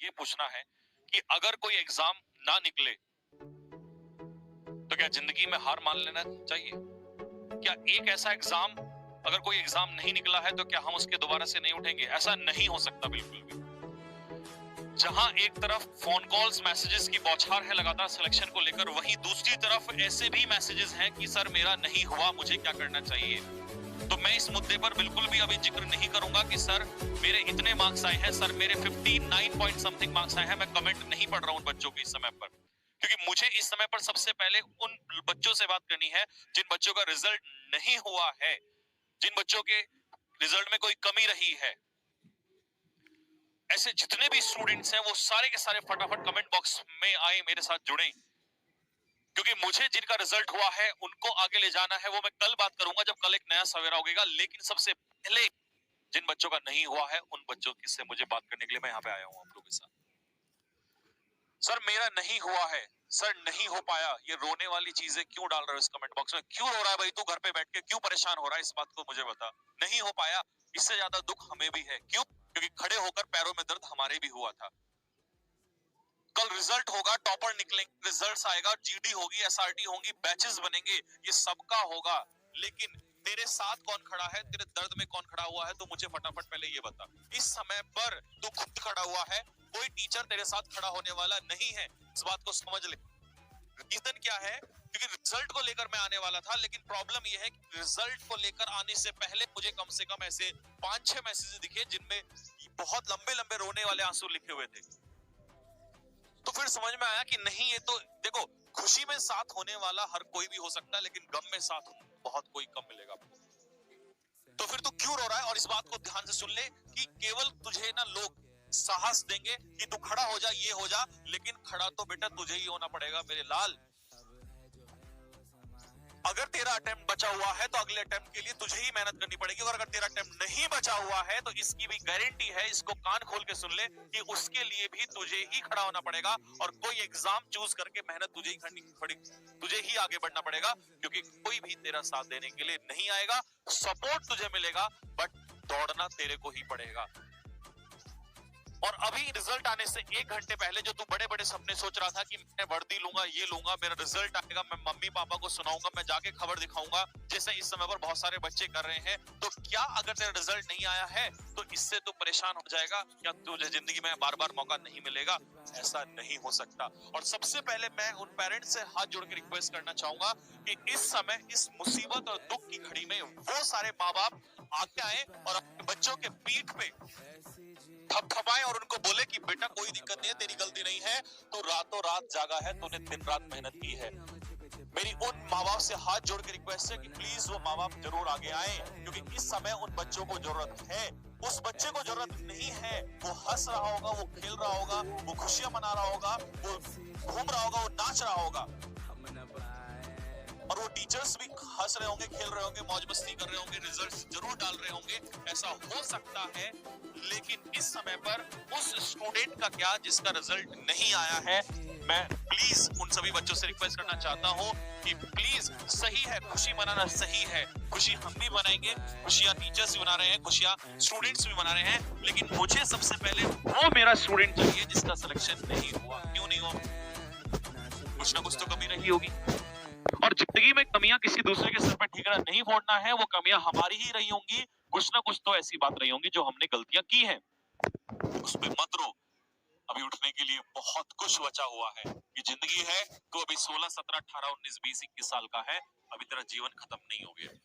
ये पूछना है कि अगर कोई एग्जाम ना निकले तो क्या जिंदगी में हार मान लेना चाहिए? क्या एक ऐसा एग्जाम, अगर कोई एग्जाम नहीं निकला है तो क्या हम उसके दोबारा से नहीं उठेंगे? ऐसा नहीं हो सकता बिल्कुल भी। जहां एक तरफ फोन कॉल्स, मैसेजेस की बौछार है लगातार सिलेक्शन को लेकर, वहीं दूसरी तरफ ऐसे भी मैसेजेस हैं कि सर मेरा नहीं हुआ, मुझे क्या करना चाहिए। तो मैं इस मुद्दे पर बिल्कुल भी अभी जिक्र नहीं करूंगा कि सर मेरे इतने मार्क्स आए हैं, सर मेरे 59 पॉइंट समथिंग मार्क्स आए हैं। मैं कमेंट नहीं पढ़ रहा हूं उन बच्चों के इस समय पर, क्योंकि मुझे इस समय पर सबसे पहले उन बच्चों से बात करनी है जिन बच्चों का रिजल्ट नहीं हुआ है, जिन बच्चों के रिजल्ट में कोई कमी रही है। ऐसे जितने भी स्टूडेंट्स हैं वो सारे के सारे फटाफट कमेंट बॉक्स में आए, मेरे साथ जुड़े, क्योंकि मुझे जिनका रिजल्ट हुआ है उनको आगे ले जाना है। वो मैं कल बात करूंगा जब कल एक नया सवेरा होगा, लेकिन सबसे पहले जिन बच्चों का नहीं हुआ है उन बच्चों से मुझे बात करने के लिए मैं यहाँ पे आया हूँ आप लोगों के साथ। सर मेरा नहीं हुआ है, सर नहीं हो पाया, ये रोने वाली चीजें क्यों डाल रहे हो इस कमेंट बॉक्स में? क्यों रो रहा है भाई तू घर पे बैठ के? क्यों परेशान हो रहा है? इस बात को मुझे बता। नहीं हो पाया, इससे ज्यादा दुख हमें भी है। क्यों? क्योंकि खड़े होकर पैरों में दर्द हमारे भी हुआ था। कल रिजल्ट होगा, टॉपर निकलेंगे, रिजल्ट्स आएगा, जीडी होगी, एसआरटी होंगी, बैचेस बनेंगे, ये सबका होगा। लेकिन तेरे साथ कौन खड़ा है, तेरे दर्द में कौन खड़ा हुआ है, तो मुझे फटाफट पहले ये बता। इस समय पर तू खुद खड़ा हुआ है, कोई टीचर तेरे साथ खड़ा होने वाला नहीं है। इस बात को समझ ले। रीजन क्या है? क्योंकि रिजल्ट को लेकर मैं आने वाला था, लेकिन प्रॉब्लम यह है कि रिजल्ट को लेकर आने से पहले मुझे कम से कम ऐसे 5-6 मैसेज दिखे जिनमें बहुत लंबे लंबे रोने वाले आंसू लिखे हुए थे। तो फिर समझ में आया कि नहीं, ये तो देखो, खुशी में साथ होने वाला हर कोई भी हो सकता है, लेकिन गम में साथ बहुत कोई कम मिलेगा। तो फिर तू क्यों रो रहा है? और इस बात को ध्यान से सुन ले कि केवल तुझे ना लोग साहस देंगे कि तू खड़ा हो जा, ये हो जा, लेकिन खड़ा तो बेटा तुझे ही होना पड़ेगा मेरे लाल। अगर तेरा अटेम्प्ट बचा हुआ है तो अगले अटेम्प्ट के लिए तुझे ही मेहनत करनी पड़ेगी, और अगर तेरा अटेम्प्ट नहीं बचा हुआ है तो इसकी भी गारंटी है, इसको कान खोल के सुन ले, कि उसके लिए भी तुझे ही खड़ा होना पड़ेगा, और कोई एग्जाम चूज करके मेहनत तुझे ही करनी पड़ेगी, तुझे ही आगे बढ़ना पड़ेगा, क्योंकि कोई भी तेरा साथ देने के लिए नहीं आएगा। सपोर्ट तुझे मिलेगा, बट दौड़ना तेरे को ही पड़ेगा। और अभी रिजल्ट आने से 1 घंटे पहले जो तू बड़े बड़े सपने सोच रहा था कि मैं वर्दी लूंगा, ये लूंगा, मेरा रिजल्ट आएगा, मैं मम्मी पापा को सुनाऊंगा, मैं जाके खबर दिखाऊंगा, जैसे इस समय पर बहुत सारे बच्चे कर रहे हैं, तो क्या अगर तेरा रिजल्ट नहीं आया है तो इससे तू परेशान हो जाएगा? क्या तुझे जिंदगी में बार बार मौका नहीं मिलेगा? ऐसा नहीं हो सकता। और सबसे पहले मैं उन पेरेंट्स से हाथ जोड़ के रिक्वेस्ट करना चाहूंगा कि इस समय, इस मुसीबत और दुख की घड़ी में वो सारे माँ बाप आगे आए और अपने बच्चों के पीठ पे थपथपाएं और उनको बोले कि बेटा कोई दिक्कत नहीं है, तेरी गलती नहीं है, तू रातों रात जागा है, तूने दिन रात मेहनत की है। मेरी उन माँ बाप से हाथ जोड़ के रिक्वेस्ट है कि प्लीज वो माँ बाप जरूर आगे आए, क्योंकि इस समय उन बच्चों को जरूरत है। उस बच्चे को जरूरत नहीं है वो हंस रहा होगा, वो खेल रहा होगा, वो खुशियां मना रहा होगा, वो घूम रहा होगा, वो नाच रहा होगा, और वो टीचर्स भी हंस रहे होंगे, खेल रहे होंगे, मौज मस्ती कर रहे होंगे, रिजल्ट्स जरूर डाल रहे होंगे। ऐसा हो सकता है, लेकिन इस समय पर उस स्टूडेंट का क्या जिसका रिजल्ट नहीं आया है? मैं प्लीज उन सभी बच्चों से रिक्वेस्ट करना चाहता हूँ कि प्लीज, सही है खुशी मनाना, सही है, खुशी हम भी मनाएंगे, खुशियां टीचर्स भी मना रहे हैं, खुशियां स्टूडेंट्स भी मना रहे हैं, लेकिन मुझे सबसे पहले वो मेरा स्टूडेंट चाहिए जिसका सिलेक्शन नहीं हुआ। क्यों नहीं हुआ? कुछ ना कुछ तो कमी रही होगी, और जिंदगी में कमियां किसी दूसरे के सिर पर ठीकरा नहीं फोड़ना है, वो कमियां हमारी ही रही होंगी। कुछ ना कुछ तो ऐसी बात रही होंगी जो हमने गलतियां की हैं, उस पे मत रो। अभी उठने के लिए बहुत कुछ बचा हुआ है। ये जिंदगी है तो अभी 16, 17, 18, 19, 20, 21 साल का है, अभी तेरा जीवन खत्म नहीं हो गया।